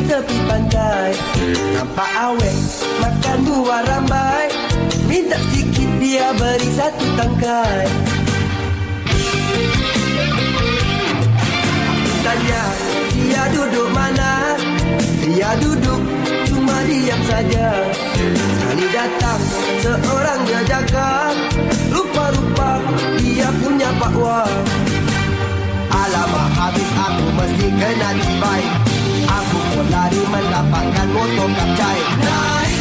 tepi pantai. Nampak awet makan buah rambai, minta sikit dia beri satu tangkai. Tanya dia duduk mana, dia duduk cuma diam saja. Sekali datang seorang dia jaga, rupa-rupa dia punya bakwa. Alamak, habis aku mesti kena tibai. Aku pun lari mendapatkan motor kapcai. Naik